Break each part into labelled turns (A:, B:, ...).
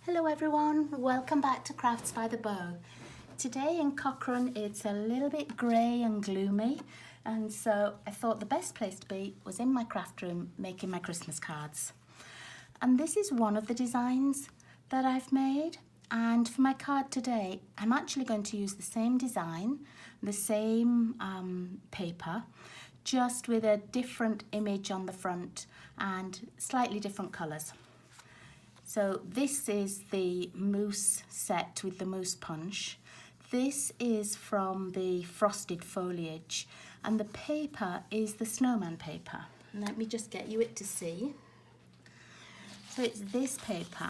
A: Hello everyone, welcome back to Crafts by the Bow. Today in Cochrane it's a little bit grey and gloomy, and so I thought the best place to be was in my craft room making my Christmas cards. And this is one of the designs that I've made, and for my card today I'm actually going to use the same design, the same paper, just with a different image on the front and slightly different colours. So this is the mousse set with the mousse punch. This is from the frosted foliage, and the paper is the snowman paper. Let me just get you it to see. So it's this paper.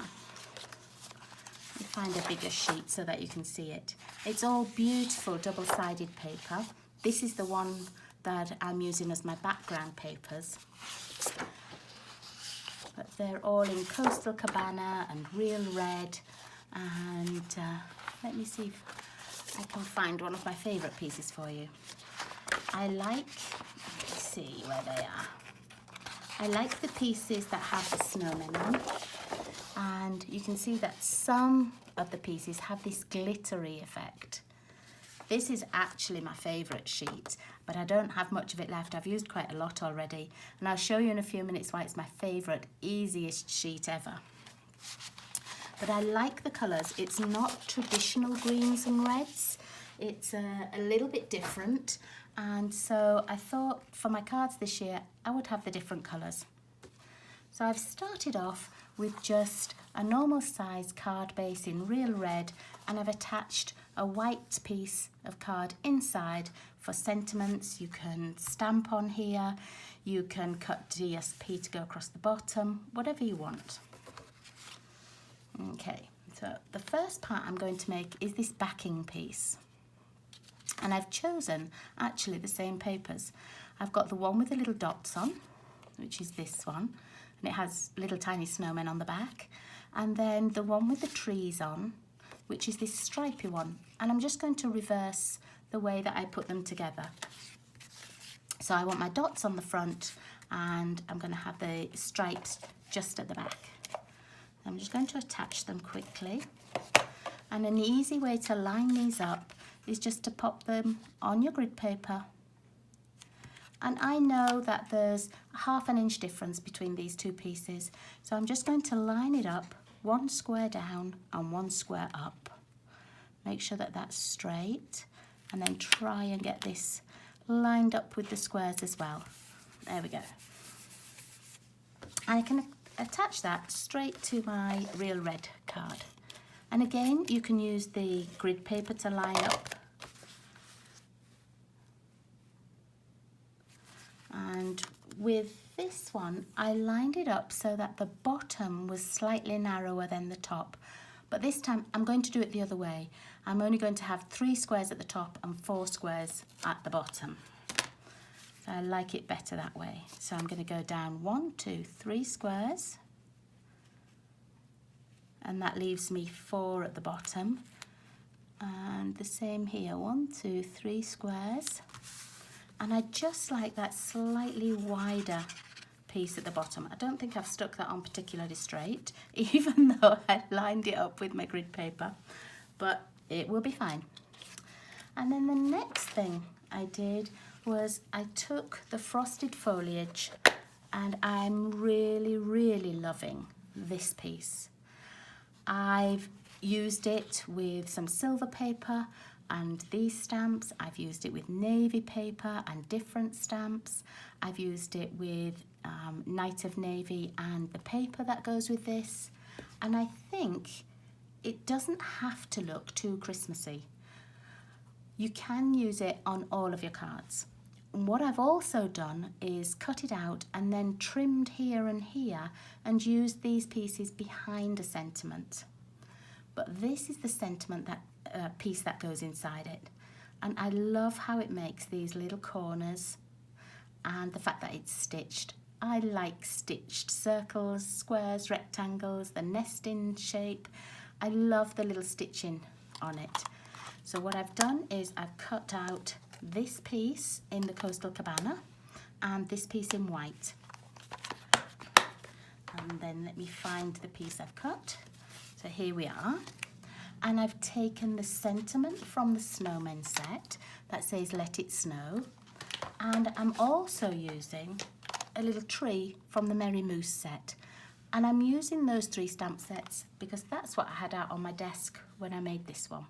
A: Let me find a bigger sheet so that you can see it. It's all beautiful double-sided paper. This is the one that I'm using as my background papers. But they're all in coastal cabana and real red, and let me see if I can find one of my favourite pieces for you. Let's see where they are. I like the pieces that have the snowmen on, and you can see that some of the pieces have this glittery effect. This is actually my favourite sheet, but I don't have much of it left. I've used quite a lot already, and I'll show you in a few minutes why it's my favourite, easiest sheet ever. But I like the colours. It's not traditional greens and reds. It's a little bit different, and so I thought for my cards this year I would have the different colours. So I've started off with just a normal size card base in real red, and I've attached a white piece of card inside for sentiments. You can stamp on here, you can cut DSP to go across the bottom, whatever you want. Okay, so the first part I'm going to make is this backing piece. And I've chosen actually the same papers. I've got the one with the little dots on, which is this one, and it has little tiny snowmen on the back, and then the one with the trees on, which is this stripy one, and I'm just going to reverse the way that I put them together. So I want my dots on the front, and I'm going to have the stripes just at the back. I'm just going to attach them quickly, and an easy way to line these up is just to pop them on your grid paper. And I know that there's ½ an inch difference between these two pieces, so I'm just going to line it up, one square down and one square up. Make sure that that's straight, and then try and get this lined up with the squares as well. There we go. And I can attach that straight to my real red card. And again, you can use the grid paper to line up. And with this one, I lined it up so that the bottom was slightly narrower than the top. But this time, I'm going to do it the other way. I'm only going to have 3 squares at the top and 4 squares at the bottom. So I like it better that way. So I'm going to go down 1, 2, 3 squares. And that leaves me 4 at the bottom. And the same here, 1, 2, 3 squares. And I just like that slightly wider piece at the bottom. I don't think I've stuck that on particularly straight, even though I lined it up with my grid paper, but it will be fine. And then the next thing I did was I took the frosted foliage, and I'm really, really loving this piece. I've used it with some silver paper and these stamps. I've used it with navy paper and different stamps. I've used it with Night of Navy and the paper that goes with this. And I think it doesn't have to look too Christmassy. You can use it on all of your cards. And what I've also done is cut it out and then trimmed here and here and used these pieces behind a sentiment. But this is the sentiment that piece that goes inside it, and I love how it makes these little corners and the fact that it's stitched. I like stitched circles, squares, rectangles, the nesting shape. I love the little stitching on it. So what I've done is I've cut out this piece in the coastal cabana and this piece in white, and then let me find the piece I've cut. So here we are. And I've taken the sentiment from the snowman set that says let it snow. And I'm also using a little tree from the Merry Moose set. And I'm using those 3 stamp sets because that's what I had out on my desk when I made this one.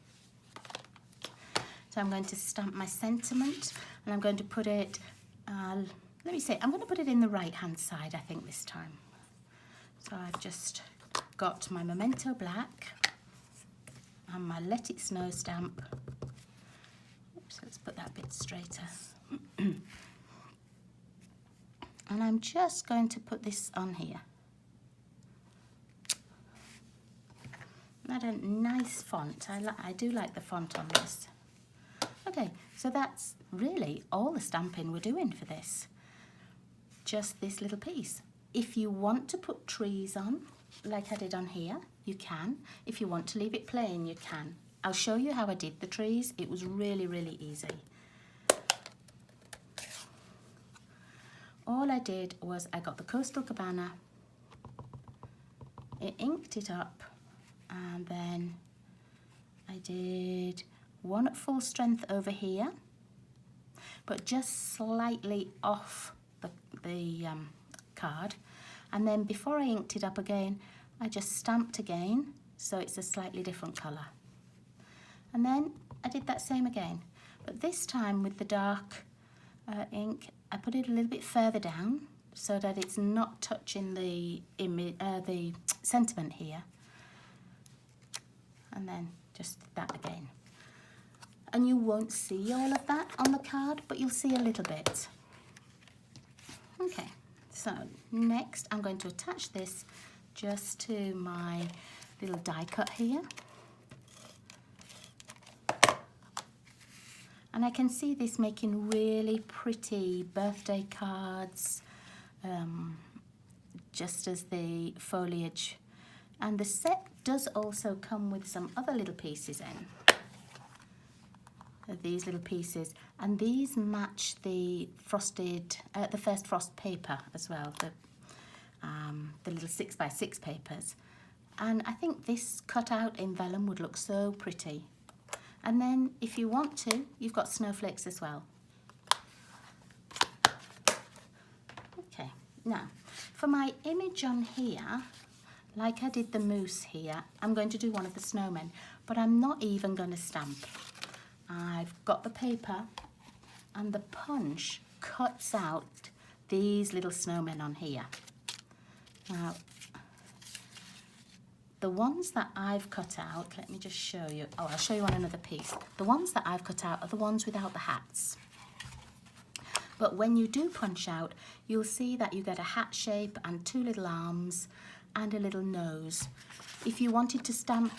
A: So I'm going to stamp my sentiment and I'm going to put it, I'm going to put it in the right hand side I think this time. So I've just got my Memento Black and my Let It Snow stamp. Oops, let's put that a bit straighter. And I'm just going to put this on here. That a nice font. I do like the font on this. Okay, so that's really all the stamping we're doing for this. Just this little piece. If you want to put trees on, like I did on here, you can. If you want to leave it plain, you can. I'll show you how I did the trees. It was really, really easy. All I did was I got the Coastal Cabana, I inked it up, and then I did one at full strength over here, but just slightly off the card. And then before I inked it up again, I just stamped again, so it's a slightly different colour. And then I did that same again, but this time with the dark ink, I put it a little bit further down so that it's not touching the sentiment here. And then just that again. And you won't see all of that on the card, but you'll see a little bit. Okay, so next I'm going to attach this just to my little die cut here. And I can see this making really pretty birthday cards, just as the foliage. And the set does also come with some other little pieces in. These little pieces, and these match the frosted, the first frost paper as well, the little 6x6 papers. And I think this cut out in vellum would look so pretty. And then if you want to, you've got snowflakes as well. Okay, now for my image on here, like I did the moose here, I'm going to do one of the snowmen, but I'm not even going to stamp. I've got the paper and the punch cuts out these little snowmen on here. Now, the ones that I've cut out, let me just show you. Oh, I'll show you on another piece. The ones that I've cut out are the ones without the hats. But when you do punch out, you'll see that you get a hat shape and 2 little arms and a little nose. If you wanted to stamp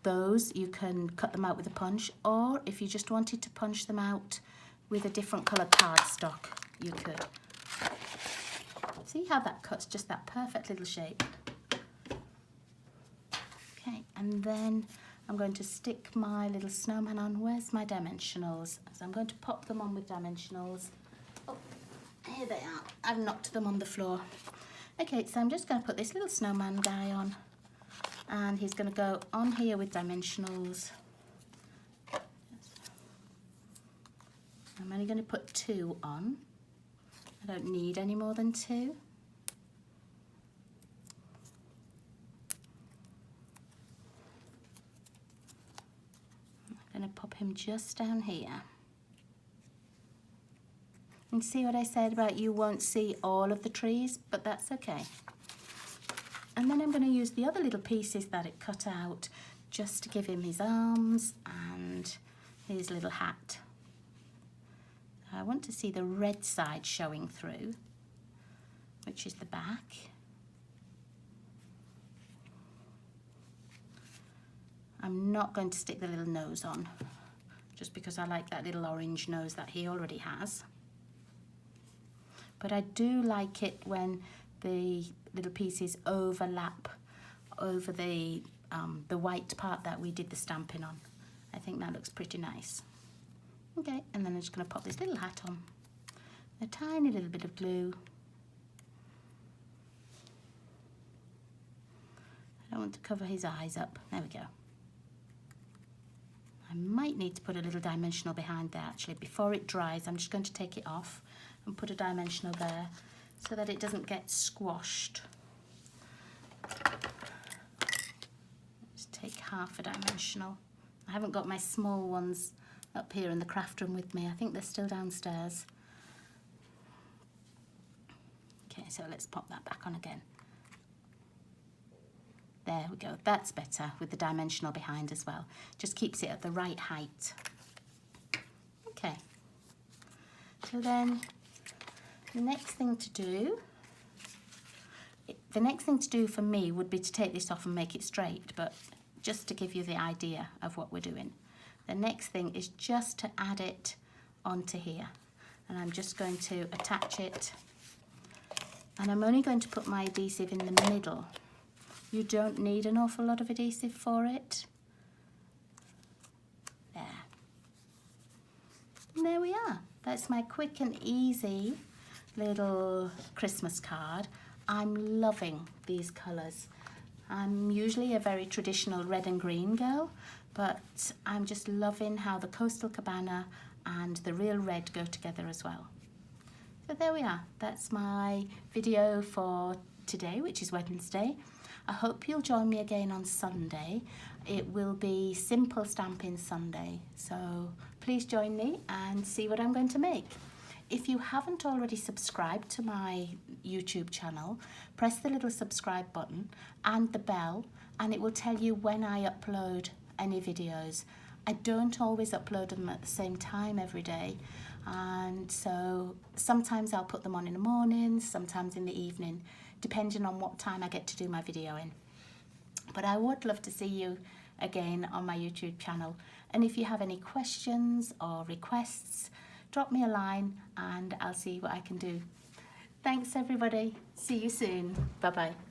A: those, you can cut them out with a punch, or if you just wanted to punch them out with a different coloured cardstock, you could. See how that cuts just that perfect little shape? Okay, and then I'm going to stick my little snowman on. Where's my dimensionals? So I'm going to pop them on with dimensionals. Oh, here they are. I've knocked them on the floor. Okay, so I'm just going to put this little snowman guy on, and he's going to go on here with dimensionals. I'm only going to put 2 on. I don't need any more than 2. I'm going to pop him just down here. And see what I said about you won't see all of the trees, but that's okay. And then I'm going to use the other little pieces that it cut out just to give him his arms and his little hat. I want to see the red side showing through, which is the back. I'm not going to stick the little nose on, just because I like that little orange nose that he already has. But I do like it when the little pieces overlap over the white part that we did the stamping on. I think that looks pretty nice. Okay, and then I'm just going to pop this little hat on. A tiny little bit of glue. I don't want to cover his eyes up. There we go. I might need to put a little dimensional behind there actually. Before it dries, I'm just going to take it off and put a dimensional there so that it doesn't get squashed. Let's take half a dimensional. I haven't got my small ones up here in the craft room with me. I think they're still downstairs. Okay, so let's pop that back on again. There we go, that's better with the dimensional behind as well. Just keeps it at the right height. Okay, so then the next thing to do for me would be to take this off and make it straight, but just to give you the idea of what we're doing. The next thing is just to add it onto here, and I'm just going to attach it, and I'm only going to put my adhesive in the middle. You don't need an awful lot of adhesive for it. There. And there we are. That's my quick and easy little Christmas card. I'm loving these colours. I'm usually a very traditional red and green girl, but I'm just loving how the Coastal Cabana and the real red go together as well. So there we are. That's my video for today, which is Wednesday. I hope you'll join me again on Sunday. It will be Simple Stampin' Sunday, so please join me and see what I'm going to make. If you haven't already subscribed to my YouTube channel, press the little subscribe button and the bell, and it will tell you when I upload any videos. I don't always upload them at the same time every day, and so sometimes I'll put them on in the morning, sometimes in the evening, depending on what time I get to do my video in. But I would love to see you again on my YouTube channel, and if you have any questions or requests, drop me a line and I'll see what I can do. Thanks everybody, see you soon, bye bye.